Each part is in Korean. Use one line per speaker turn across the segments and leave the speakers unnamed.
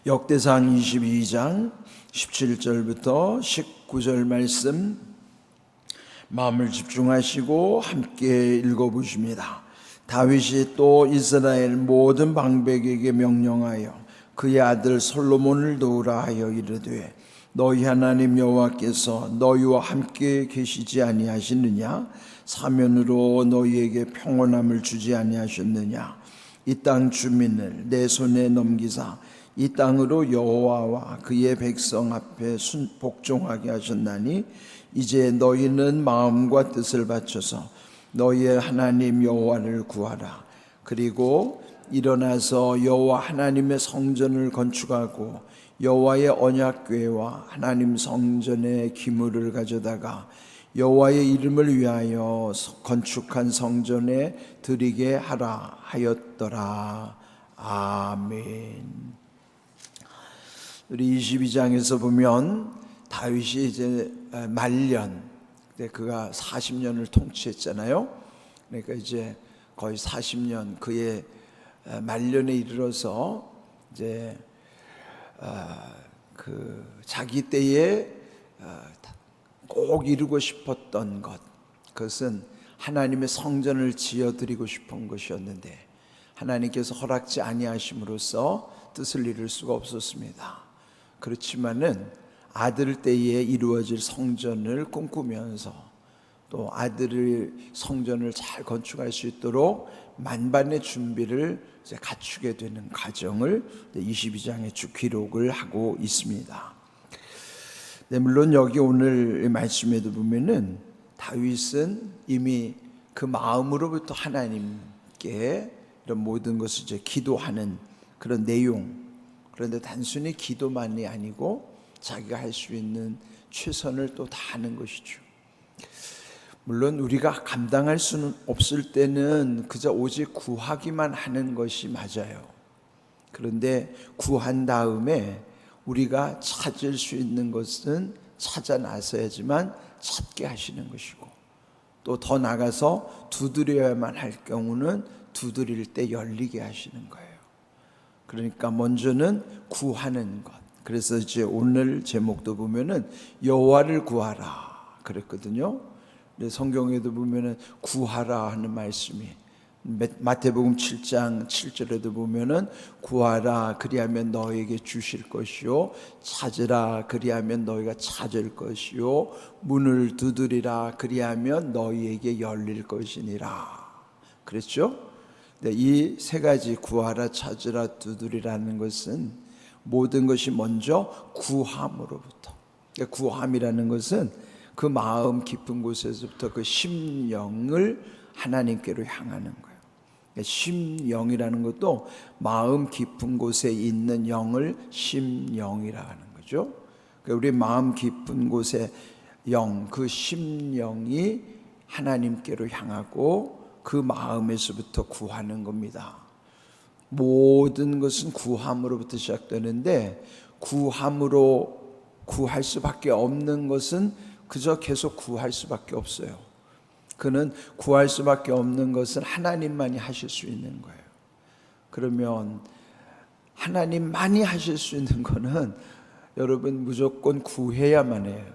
역대상 22장 17절부터 19절 말씀 마음을 집중하시고 함께 읽어보십니다. 다윗이 또 이스라엘 모든 방백에게 명령하여 그의 아들 솔로몬을 도우라 하여 이르되 너희 하나님 여호와께서 너희와 함께 계시지 아니하시느냐? 사면으로 너희에게 평온함을 주지 아니하셨느냐? 이 땅 주민을 내 손에 넘기사 이 땅으로 여호와와 그의 백성 앞에 복종하게 하셨나니 이제 너희는 마음과 뜻을 바쳐서 너희의 하나님 여호와를 구하라. 그리고 일어나서 여호와 하나님의 성전을 건축하고 여호와의 언약궤와 하나님 성전의 기물을 가져다가 여호와의 이름을 위하여 건축한 성전에 드리게 하라 하였더라. 아멘. 우리 22장에서 보면 다윗이 이제 말년, 그가 40년을 통치했잖아요. 그러니까 이제 거의 40년 그의 말년에 이르러서 이제 그 자기 때에 꼭 이루고 싶었던 것, 그것은 하나님의 성전을 지어드리고 싶은 것이었는데 하나님께서 허락지 아니하심으로써 뜻을 이룰 수가 없었습니다. 그렇지만은 아들 때에 이루어질 성전을 꿈꾸면서 또 아들의 성전을 잘 건축할 수 있도록 만반의 준비를 이제 갖추게 되는 과정을 22장에 쭉 기록을 하고 있습니다. 네, 물론 여기 오늘 말씀에도 보면은 다윗은 이미 그 마음으로부터 하나님께 이런 모든 것을 이제 기도하는 그런 내용, 그런데 단순히 기도만이 아니고 자기가 할 수 있는 최선을 또 다하는 것이죠. 물론 우리가 감당할 수는 없을 때는 그저 오직 구하기만 하는 것이 맞아요. 그런데 구한 다음에 우리가 찾을 수 있는 것은 찾아 나서야지만 찾게 하시는 것이고, 또 더 나가서 두드려야만 할 경우는 두드릴 때 열리게 하시는 거예요. 그러니까 먼저는 구하는 것. 그래서 이제 오늘 제목도 보면은 여호와를 구하라 그랬거든요. 성경에도 보면은 구하라 하는 말씀이 마태복음 7장 7절에도 보면은 구하라 그리하면 너에게 주실 것이요 찾으라 그리하면 너희가 찾을 것이요 문을 두드리라 그리하면 너희에게 열릴 것이니라 그랬죠? 이 세 가지 구하라 찾으라 두드리라는 것은 모든 것이 먼저 구함으로부터, 구함이라는 것은 그 마음 깊은 곳에서부터 그 심령을 하나님께로 향하는 거예요. 심령이라는 것도 마음 깊은 곳에 있는 영을 심령이라 하는 거죠. 우리 마음 깊은 곳에 영, 그 심령이 하나님께로 향하고 그 마음에서부터 구하는 겁니다. 모든 것은 구함으로부터 시작되는데 구함으로 구할 수밖에 없는 것은 그저 계속 구할 수밖에 없어요. 그는 구할 수밖에 없는 것은 하나님만이 하실 수 있는 거예요. 그러면 하나님만이 하실 수 있는 거는 여러분 무조건 구해야만 해요.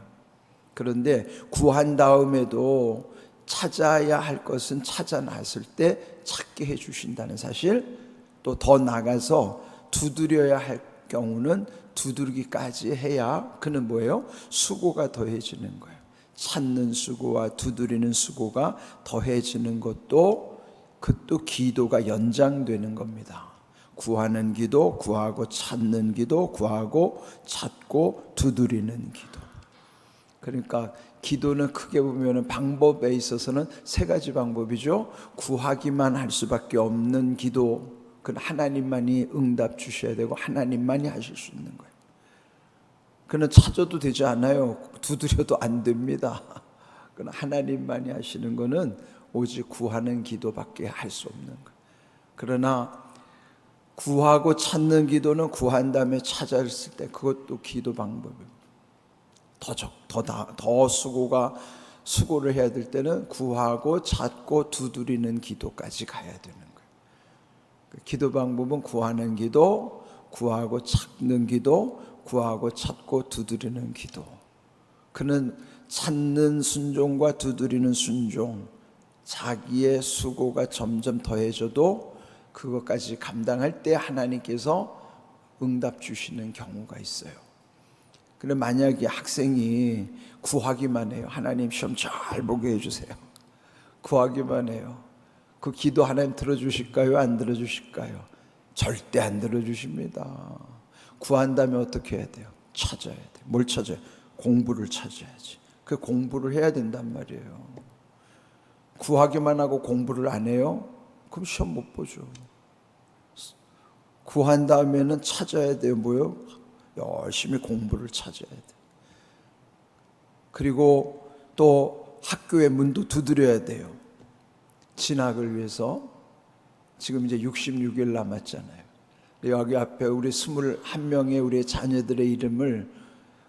그런데 구한 다음에도 찾아야 할 것은 찾아 놨을 때 찾게 해주신다는 사실, 또 더 나가서 두드려야 할 경우는 두드리기까지 해야 그는 뭐예요? 수고가 더해지는 거예요. 찾는 수고와 두드리는 수고가 더해지는 것도 그것도 기도가 연장되는 겁니다. 구하는 기도, 구하고 찾는 기도, 구하고 찾고 두드리는 기도. 그러니까 기도는 크게 보면 방법에 있어서는 세 가지 방법이죠. 구하기만 할 수밖에 없는 기도, 그건 하나님만이 응답 주셔야 되고 하나님만이 하실 수 있는 거예요. 그는 찾아도 되지 않아요. 두드려도 안 됩니다. 그건 하나님만이 하시는 거는 오직 구하는 기도밖에 할 수 없는 거예요. 그러나 구하고 찾는 기도는 구한 다음에 찾았을 때 그것도 기도 방법이에요. 더 수고를 해야 될 때는 구하고 찾고 두드리는 기도까지 가야 되는 거예요. 기도 방법은 구하는 기도, 구하고 찾는 기도, 구하고 찾고 두드리는 기도. 그는 찾는 순종과 두드리는 순종, 자기의 수고가 점점 더해져도 그것까지 감당할 때 하나님께서 응답 주시는 경우가 있어요. 그런데 만약에 학생이 구하기만 해요. 하나님 시험 잘 보게 해주세요. 구하기만 해요. 그 기도 하나님 들어주실까요? 안 들어주실까요? 절대 안 들어주십니다. 구한다면 어떻게 해야 돼요? 찾아야 돼요. 뭘 찾아요? 공부를 찾아야지. 그 공부를 해야 된단 말이에요. 구하기만 하고 공부를 안 해요? 그럼 시험 못 보죠. 구한 다음에는 찾아야 돼요. 뭐요? 열심히 공부를 찾아야 돼요. 그리고 또 학교의 문도 두드려야 돼요. 진학을 위해서. 지금 이제 66일 남았잖아요. 여기 앞에 우리 21명의 우리 자녀들의 이름을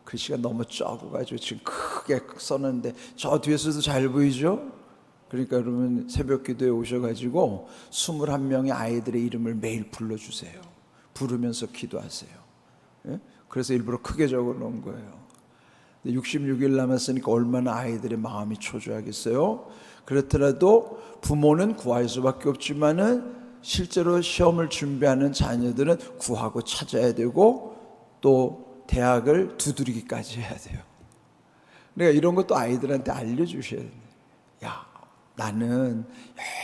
글씨가 너무 적어가지고 지금 크게 써놨는데 저 뒤에서도 잘 보이죠? 그러니까 여러분 새벽 기도에 오셔가지고 21명의 아이들의 이름을 매일 불러주세요. 부르면서 기도하세요. 예? 그래서 일부러 크게 적어놓은 거예요. 66일 남았으니까 얼마나 아이들의 마음이 초조하겠어요? 그렇더라도 부모는 구할 수밖에 없지만은 실제로 시험을 준비하는 자녀들은 구하고 찾아야 되고 또 대학을 두드리기까지 해야 돼요. 그러니까 이런 것도 아이들한테 알려주셔야 돼요. 야, 나는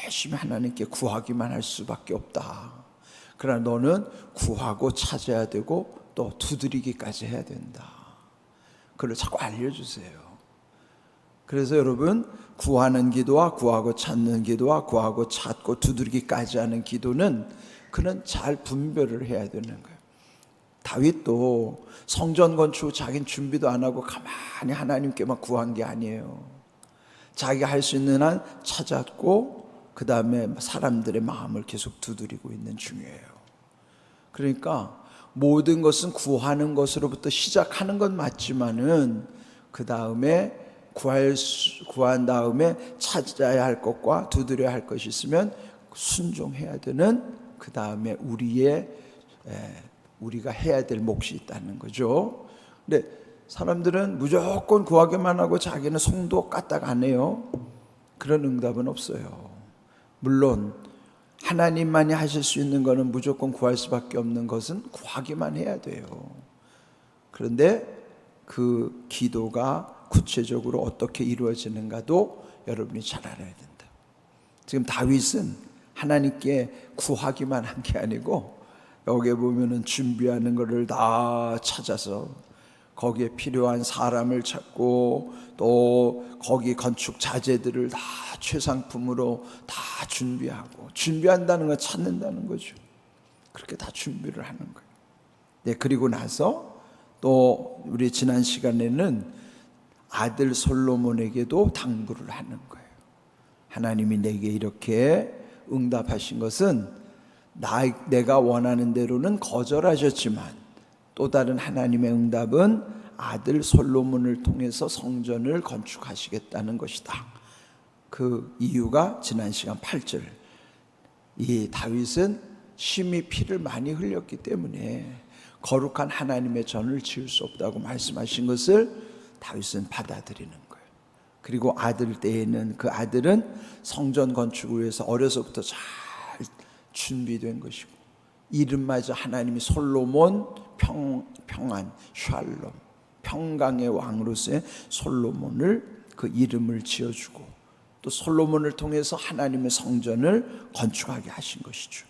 열심히 하나님께 구하기만 할 수밖에 없다. 그러나 너는 구하고 찾아야 되고 또 두드리기까지 해야 된다. 그걸 자꾸 알려주세요. 그래서 여러분 구하는 기도와 구하고 찾는 기도와 구하고 찾고 두드리기까지 하는 기도는 그는 잘 분별을 해야 되는 거예요. 다윗도 성전 건축 자기는 준비도 안 하고 가만히 하나님께만 구한 게 아니에요. 자기가 할 수 있는 한 찾았고 그 다음에 사람들의 마음을 계속 두드리고 있는 중이에요. 그러니까 모든 것은 구하는 것으로부터 시작하는 건 맞지만은 그 다음에 구한 다음에 찾아야 할 것과 두드려야 할 것이 있으면 순종해야 되는 그 다음에 우리가 해야 될 몫이 있다는 거죠. 근데 사람들은 무조건 구하기만 하고 자기는 송도 까딱 안 해요. 그런 응답은 없어요. 물론 하나님만이 하실 수 있는 것은 무조건 구할 수밖에 없는 것은 구하기만 해야 돼요. 그런데 그 기도가 구체적으로 어떻게 이루어지는가도 여러분이 잘 알아야 된다. 지금 다윗은 하나님께 구하기만 한 게 아니고 여기에 보면은 준비하는 것을 다 찾아서 거기에 필요한 사람을 찾고 또 거기 건축 자재들을 다 최상품으로 다 준비한다는 건 찾는다는 거죠. 그렇게 다 준비를 하는 거예요. 네, 그리고 나서 또 우리 지난 시간에는 아들 솔로몬에게도 당부를 하는 거예요. 하나님이 내게 이렇게 응답하신 것은 내가 원하는 대로는 거절하셨지만 또 다른 하나님의 응답은 아들 솔로몬을 통해서 성전을 건축하시겠다는 것이다. 그 이유가 지난 시간 8절. 이 다윗은 심히 피를 많이 흘렸기 때문에 거룩한 하나님의 전을 지을 수 없다고 말씀하신 것을 다윗은 받아들이는 거예요. 그리고 아들 때에는 그 아들은 성전 건축을 위해서 어려서부터 잘 준비된 것이고 이름마저 하나님이 솔로몬 평안 샬롬 평강의 왕으로서의 솔로몬을 그 이름을 지어주고 또 솔로몬을 통해서 하나님의 성전을 건축하게 하신 것이죠.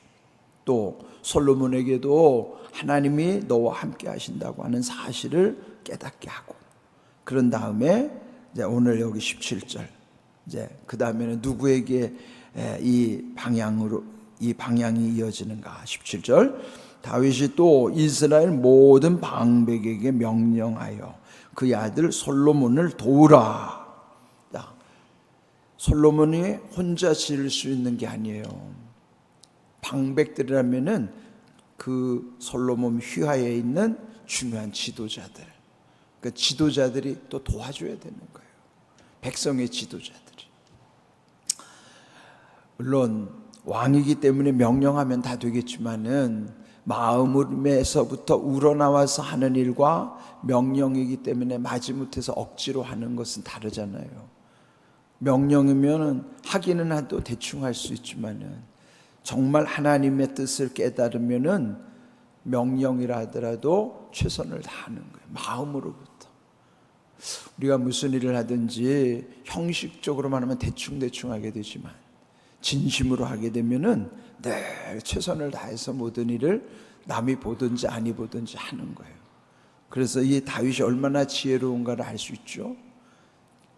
또 솔로몬에게도 하나님이 너와 함께 하신다고 하는 사실을 깨닫게 하고 그런 다음에 이제 오늘 여기 17절 이제 그 다음에는 누구에게 이 방향이 이어지는가 17절 다윗이 또 이스라엘 모든 방백에게 명령하여 그의 아들 솔로몬을 도우라. 솔로몬이 혼자 지을 수 있는 게 아니에요. 방백들이라면은 그 솔로몬 휘하에 있는 중요한 지도자들, 그 지도자들이 또 도와줘야 되는 거예요. 백성의 지도자들이. 물론 왕이기 때문에 명령하면 다 되겠지만은 마음에서부터 우러나와서 하는 일과 명령이기 때문에 마지못해서 억지로 하는 것은 다르잖아요. 명령이면 하기는 해도 대충 할 수 있지만은 정말 하나님의 뜻을 깨달으면은 명령이라 하더라도 최선을 다하는 거예요. 마음으로부터. 우리가 무슨 일을 하든지 형식적으로만 하면 대충 하게 되지만 진심으로 하게 되면은 늘 최선을 다해서 모든 일을 남이 보든지 아니 보든지 하는 거예요. 그래서 이 다윗이 얼마나 지혜로운가를 알 수 있죠.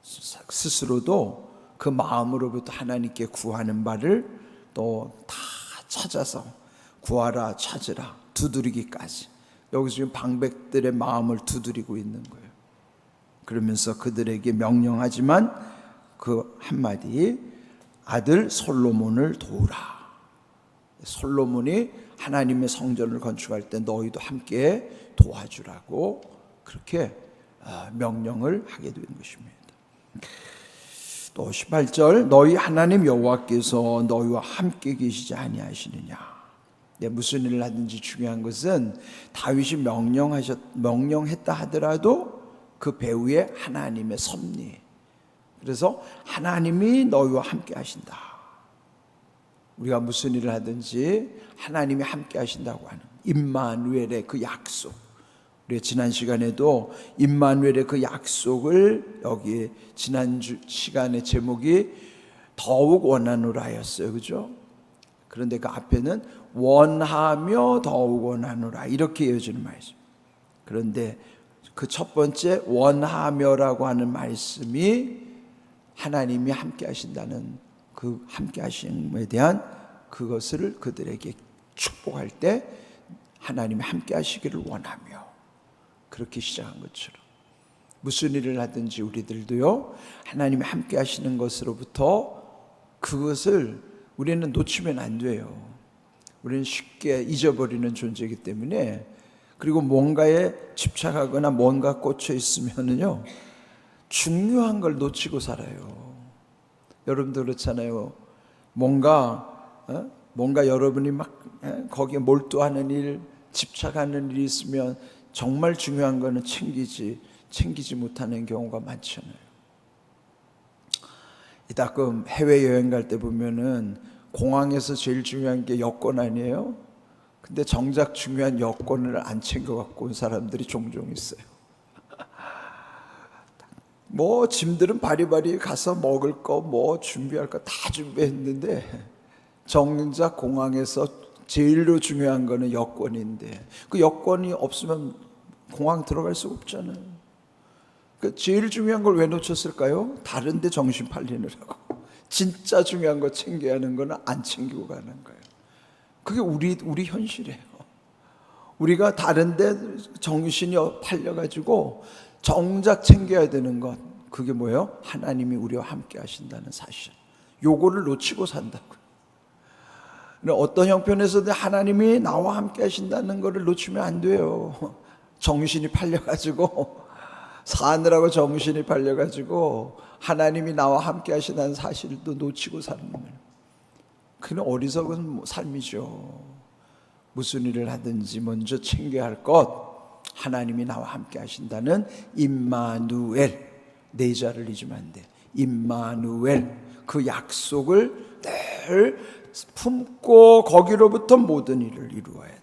스스로도 그 마음으로부터 하나님께 구하는 바를 또 다 찾아서 구하라 찾으라 두드리기까지, 여기서 지금 방백들의 마음을 두드리고 있는 거예요. 그러면서 그들에게 명령하지만 그 한마디, 아들 솔로몬을 도우라. 솔로몬이 하나님의 성전을 건축할 때 너희도 함께 도와주라고 그렇게 명령을 하게 된 것입니다. 또 18절, 너희 하나님 여호와께서 너희와 함께 계시지 아니하시느냐. 무슨 일을 하든지 중요한 것은 다윗이 명령했다 하더라도 그 배후에 하나님의 섭리. 그래서 하나님이 너희와 함께 하신다. 우리가 무슨 일을 하든지 하나님이 함께 하신다고 하는 임마누엘의 그 약속. 우리 지난 시간에도 임마누엘의 그 약속을 여기 지난주 시간의 제목이 더욱 원하노라였어요. 그죠? 그런데 그 앞에는 원하며 더욱 원하노라 이렇게 이어지는 말씀. 그런데 그 첫 번째 원하며라고 하는 말씀이 하나님이 함께 하신다는 그 함께 하심에 대한 그것을 그들에게 축복할 때 하나님이 함께 하시기를 원하며, 그렇게 시작한 것처럼 무슨 일을 하든지 우리들도요 하나님이 함께 하시는 것으로부터 그것을 우리는 놓치면 안 돼요. 우리는 쉽게 잊어버리는 존재이기 때문에. 그리고 뭔가에 집착하거나 뭔가 꽂혀 있으면은요 중요한 걸 놓치고 살아요. 여러분도 그렇잖아요. 뭔가 여러분이 막 거기에 몰두하는 일, 집착하는 일이 있으면 정말 중요한 거는 챙기지 못하는 경우가 많잖아요. 가끔 해외여행 갈 때 보면은 공항에서 제일 중요한 게 여권 아니에요? 근데 정작 중요한 여권을 안 챙겨갖고 온 사람들이 종종 있어요. 뭐 짐들은 바리바리 가서 먹을 거 뭐 준비할 거 다 준비했는데 정작 공항에서 제일로 중요한 거는 여권인데 그 여권이 없으면 공항 들어갈 수가 없잖아요. 그 제일 중요한 걸 왜 놓쳤을까요? 다른 데 정신 팔리느라고. 진짜 중요한 거 챙겨야 하는 거는 안 챙기고 가는 거예요. 그게 우리 현실이에요. 우리가 다른 데 정신이 팔려가지고 정작 챙겨야 되는 것, 그게 뭐예요? 하나님이 우리와 함께 하신다는 사실. 요거를 놓치고 산다고요. 어떤 형편에서도 하나님이 나와 함께 하신다는 것을 놓치면 안 돼요. 정신이 팔려가지고 사느라고 정신이 팔려가지고 하나님이 나와 함께 하신다는 사실도 놓치고 사는 거예요. 그는 어리석은 삶이죠. 무슨 일을 하든지 먼저 챙겨야 할 것, 하나님이 나와 함께 하신다는 임마누엘, 네 자를 잊으면 안 돼. 임마누엘, 그 약속을 늘 품고 거기로부터 모든 일을 이루어야 돼.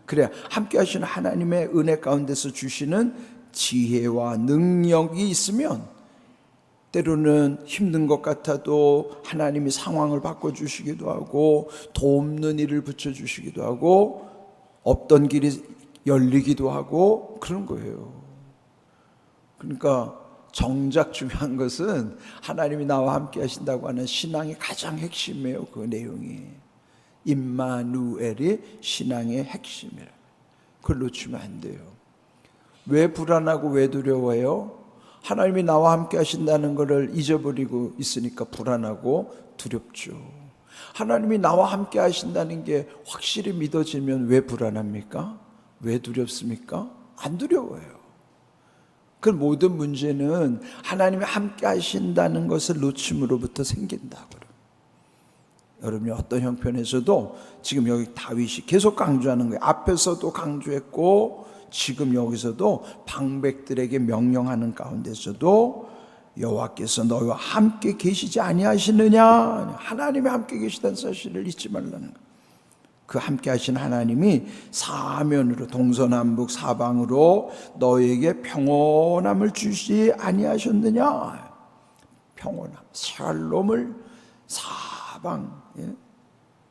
그래야 함께 하시는 하나님의 은혜 가운데서 주시는 지혜와 능력이 있으면 때로는 힘든 것 같아도 하나님이 상황을 바꿔주시기도 하고 돕는 일을 붙여주시기도 하고 없던 길이 열리기도 하고 그런 거예요. 그러니까 정작 중요한 것은 하나님이 나와 함께 하신다고 하는 신앙의 가장 핵심이에요. 그 내용이 임마누엘이 신앙의 핵심이라. 그걸 놓치면 안 돼요. 왜 불안하고 왜 두려워해요? 하나님이 나와 함께 하신다는 것을 잊어버리고 있으니까 불안하고 두렵죠. 하나님이 나와 함께 하신다는 게 확실히 믿어지면 왜 불안합니까? 왜 두렵습니까? 안 두려워요. 그 모든 문제는 하나님이 함께 하신다는 것을 놓침으로부터 생긴다고요. 여러분이 어떤 형편에서도 지금 여기 다윗이 계속 강조하는 거예요. 앞에서도 강조했고 지금 여기서도 방백들에게 명령하는 가운데서도 여호와께서 너희와 함께 계시지 아니하시느냐, 하나님이 함께 계시다는 사실을 잊지 말라는 거예요. 그 함께 하신 하나님이 사면으로 동서남북 사방으로 너희에게 평온함을 주시지 아니하셨느냐. 평온함, 샬롬을 사방,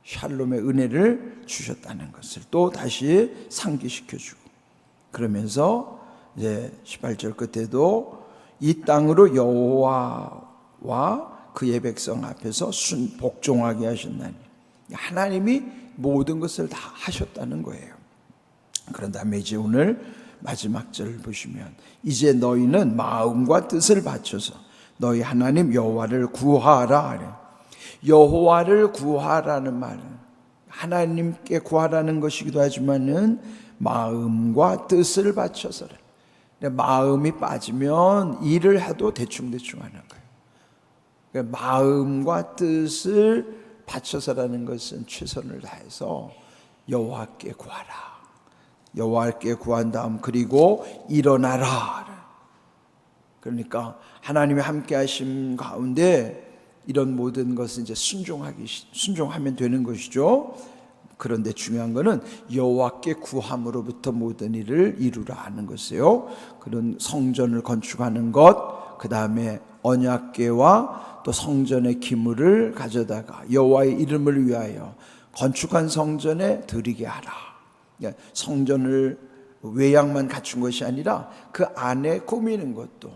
샬롬의 은혜를 주셨다는 것을 또 다시 상기시켜주고, 그러면서 이제 18절 끝에도 이 땅으로 여호와와 그의 백성 앞에서 복종하게 하셨나니, 하나님이 모든 것을 다 하셨다는 거예요. 그런 다음에 이제 오늘 마지막 절을 보시면 이제 너희는 마음과 뜻을 바쳐서 너희 하나님 여호와를 구하라. 여호와를 구하라는 말은 하나님께 구하라는 것이기도 하지만은 마음과 뜻을 바쳐서라. 마음이 빠지면 일을 해도 대충대충 하는 거예요. 마음과 뜻을 바쳐서라는 것은 최선을 다해서 여호와께 구하라. 여호와께 구한 다음 그리고 일어나라. 그러니까 하나님이 함께 하심 가운데 이런 모든 것은 이제 순종하면 되는 것이죠. 그런데 중요한 것은 여호와께 구함으로부터 모든 일을 이루라 하는 것이에요. 그런 성전을 건축하는 것, 그 다음에 언약궤와 또 성전의 기물을 가져다가 여호와의 이름을 위하여 건축한 성전에 드리게 하라. 성전을 외양만 갖춘 것이 아니라 그 안에 꾸미는 것도,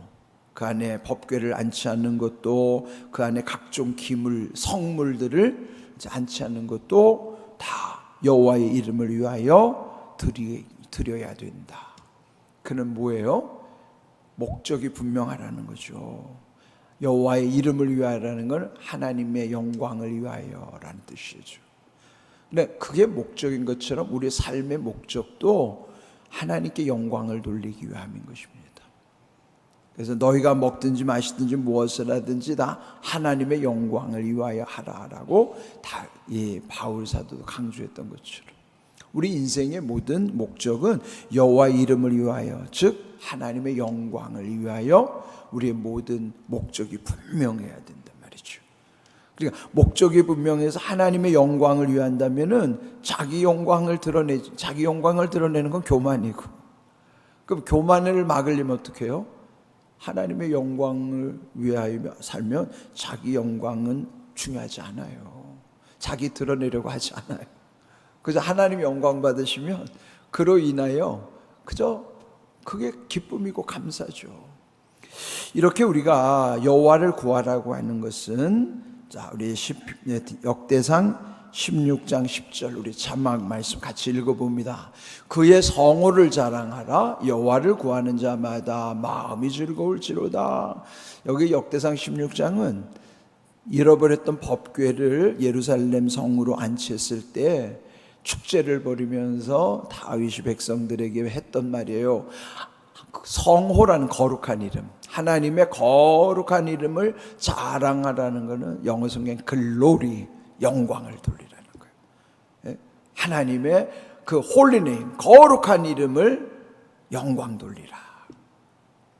그 안에 법궤를 안치하는 것도, 그 안에 각종 기물, 성물들을 안치하는 것도 다 여호와의 이름을 위하여 드려야 된다. 그는 뭐예요? 목적이 분명하라는 거죠. 여호와의 이름을 위하여라는 건 하나님의 영광을 위하여라는 뜻이죠. 근데 그게 목적인 것처럼 우리의 삶의 목적도 하나님께 영광을 돌리기 위함인 것입니다. 그래서 너희가 먹든지 마시든지 무엇을 하든지 다 하나님의 영광을 위하여 하라라고 다 바울 사도도 강조했던 것처럼 우리 인생의 모든 목적은 여호와의 이름을 위하여, 즉 하나님의 영광을 위하여 우리의 모든 목적이 분명해야 된단 말이죠. 그러니까 목적이 분명해서 하나님의 영광을 위한다면은 자기 영광을 드러내는 건 교만이고, 그럼 교만을 막으려면 어떻게 해요? 하나님의 영광을 위하여 살면 자기 영광은 중요하지 않아요. 자기 드러내려고 하지 않아요. 그래서 하나님 영광 받으시면 그로 인하여 그저 그게 기쁨이고 감사죠. 이렇게 우리가 여호와를 구하라고 하는 것은, 자, 우리 역대상 16장 10절 우리 자막 말씀 같이 읽어봅니다. 그의 성호를 자랑하라. 여호와를 구하는 자마다 마음이 즐거울지로다. 여기 역대상 16장은 잃어버렸던 법궤를 예루살렘 성으로 안치했을 때 축제를 벌이면서 다윗이 백성들에게 했던 말이에요. 성호라는 거룩한 이름, 하나님의 거룩한 이름을 자랑하라는 것은 영어 성경 글로리, 영광을 돌리라는 거예요. 하나님의 그 홀리네임, 거룩한 이름을 영광 돌리라.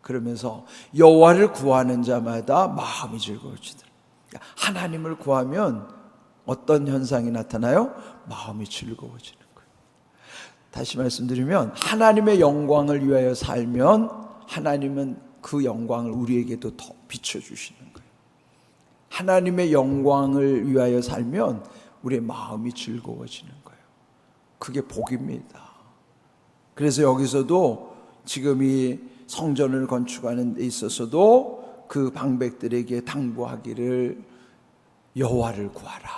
그러면서 여호와를 구하는 자마다 마음이 즐거워지더라. 하나님을 구하면 어떤 현상이 나타나요? 마음이 즐거워지는 거예요. 다시 말씀드리면 하나님의 영광을 위하여 살면 하나님은 그 영광을 우리에게도 더 비춰주시는 거예요. 하나님의 영광을 위하여 살면 우리의 마음이 즐거워지는 거예요. 그게 복입니다. 그래서 여기서도 지금 이 성전을 건축하는 데 있어서도 그 방백들에게 당부하기를 여호와를 구하라.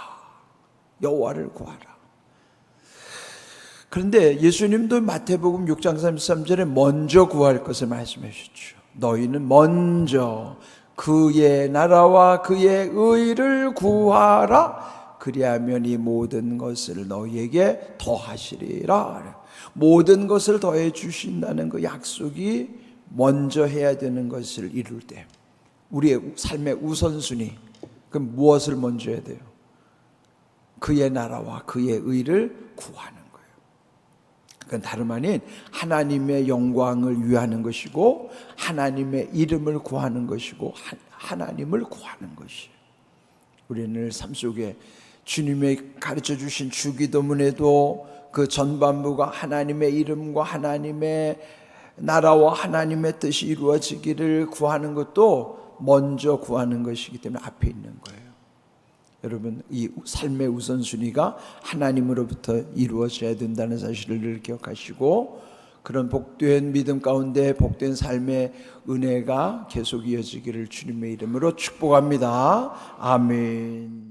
여호와를 구하라. 그런데 예수님도 마태복음 6장 33절에 먼저 구할 것을 말씀해 주셨죠. 너희는 먼저 그의 나라와 그의 의를 구하라. 그리하면 이 모든 것을 너희에게 더하시리라. 모든 것을 더해 주신다는 그 약속이 먼저 해야 되는 것을 이룰 때 우리의 삶의 우선순위, 그럼 무엇을 먼저 해야 돼요? 그의 나라와 그의 의를 구하는 거예요. 그건 다름 아닌 하나님의 영광을 위하는 것이고 하나님의 이름을 구하는 것이고 하나님을 구하는 것이에요. 우리는 삶 속에 주님의 가르쳐 주신 주기도문에도 그 전반부가 하나님의 이름과 하나님의 나라와 하나님의 뜻이 이루어지기를 구하는 것도 먼저 구하는 것이기 때문에 앞에 있는 거예요. 여러분, 이 삶의 우선순위가 하나님으로부터 이루어져야 된다는 사실을 늘 기억하시고 그런 복된 믿음 가운데 복된 삶의 은혜가 계속 이어지기를 주님의 이름으로 축복합니다. 아멘.